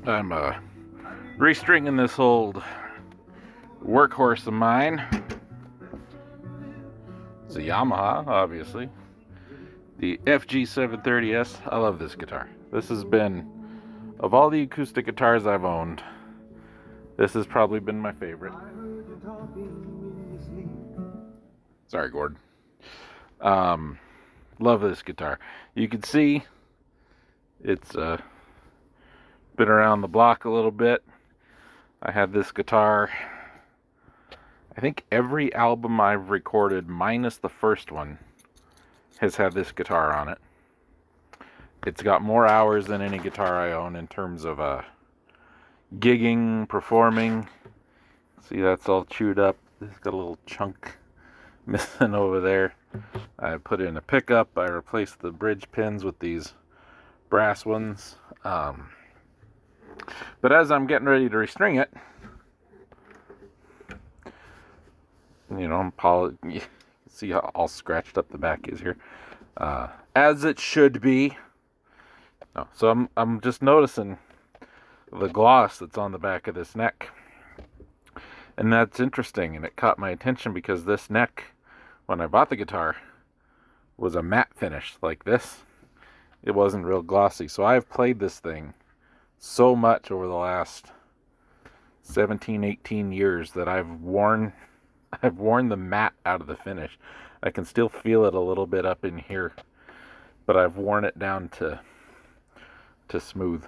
I'm restringing this old workhorse of mine. It's a Yamaha, obviously. The FG730S. I love this guitar. This has been, of all the acoustic guitars I've owned, this has probably been my favorite. Sorry, Gordon. Love this guitar. You can see it's been around the block a little bit. I had this guitar, I think every album I've recorded, minus the first one, has had this guitar on it. It's got more hours than any guitar I own in terms of gigging, performing. See, that's all chewed up. It's got a little chunk missing over there. I put in a pickup. I replaced the bridge pins with these brass ones. But as I'm getting ready to restring it, you know, you see how all scratched up the back is here, as it should be. No, so I'm just noticing the gloss that's on the back of this neck, and that's interesting, and it caught my attention because this neck, when I bought the guitar, was a matte finish like this. It wasn't real glossy. So I've played this thing so much over the last 17, 18 years that I've worn the matte out of the finish. I can still feel it a little bit up in here, but I've worn it down to smooth.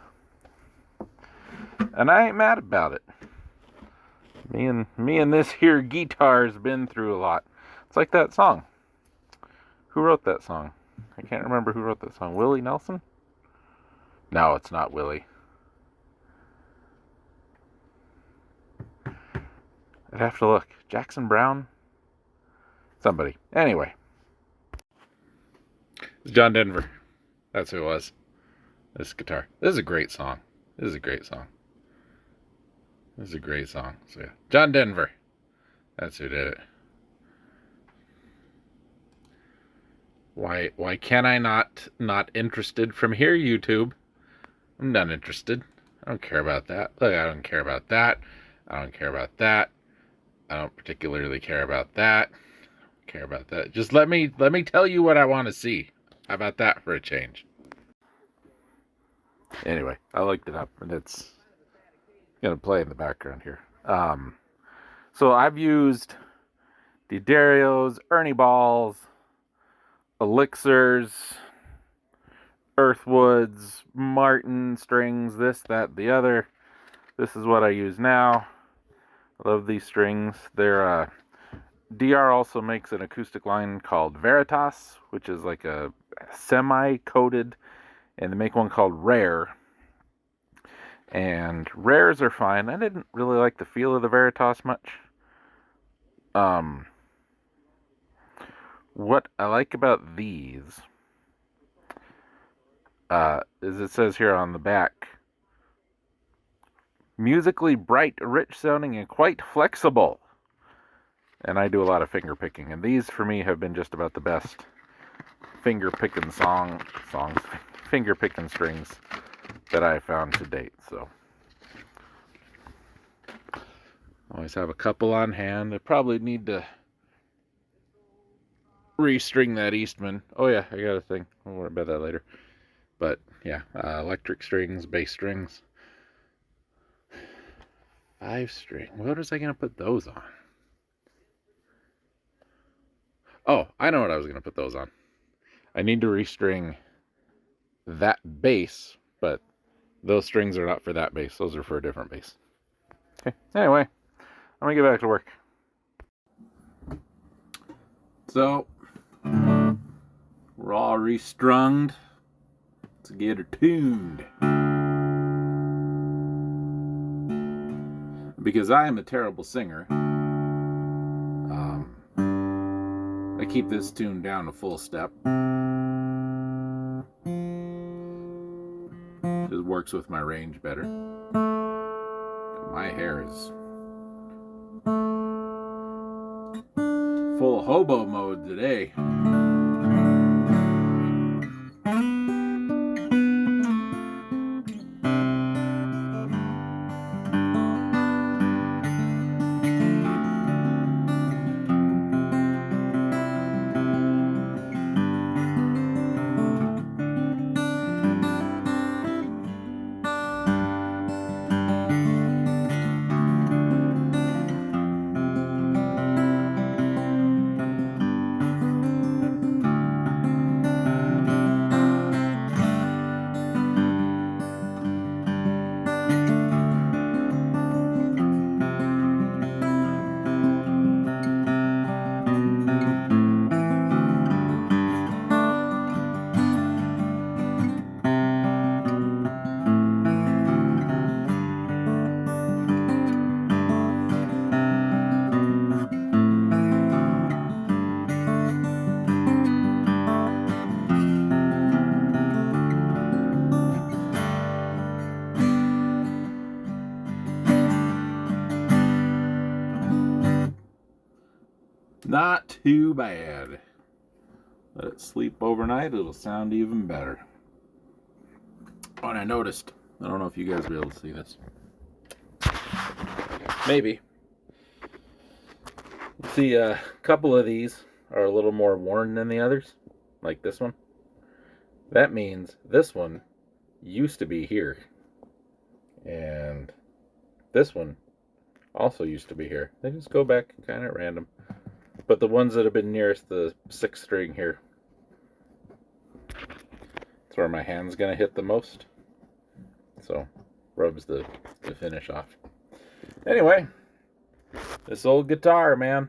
And I ain't mad about it. Me and this here guitar's been through a lot. It's like that song. Who wrote that song? I can't remember who wrote that song. Willie Nelson? No, it's not Willie. I'd have to look. Jackson Brown? Somebody. Anyway. It's John Denver. That's who it was. This guitar. This is a great song. This is a great song. So yeah. John Denver. That's who did it. Why can I not interested from here, YouTube? I'm not interested. I don't care about that. Look, I don't care about that. I don't care about that. I don't particularly care about that. Care about that. Just let me tell you what I want to see. How about that for a change? Anyway, I looked it up, and it's gonna play in the background here. So I've used D'Addarios, Ernie Balls, Elixirs, Earthwoods, Martin strings, this, that, the other. This is what I use now. I love these strings. They're DR also makes an acoustic line called Veritas, which is like a semi-coated, and they make one called Rare. And Rares are fine. I didn't really like the feel of the Veritas much. What I like about these is it says here on the back, musically bright, rich sounding, and quite flexible. And I do a lot of finger picking, and these for me have been just about the best finger picking finger picking strings that I found to date. So always have a couple on hand. I probably need to restring that Eastman. Oh yeah, I got a thing. I'll worry about that later. But yeah, electric strings, bass strings, 5-string. What was I gonna put those on? Oh, I know what I was gonna put those on. I need to restring that bass, but those strings are not for that bass. Those are for a different bass. Okay. Anyway, I'm gonna get back to work. So we're all restrunged. Let's get her tuned. Because I am a terrible singer, I keep this tuned down to full step. Just works with my range better. My hair is full hobo mode today. Not too bad. Let it sleep overnight, it'll sound even better. Oh, and I noticed, I don't know if you guys will be able to see this. Maybe. See, a couple of these are a little more worn than the others, like this one. That means this one used to be here. And this one also used to be here. They just go back kind of random. But the ones that have been nearest the 6th string here, that's where my hand's going to hit the most. So, rubs the finish off. Anyway, this old guitar, man.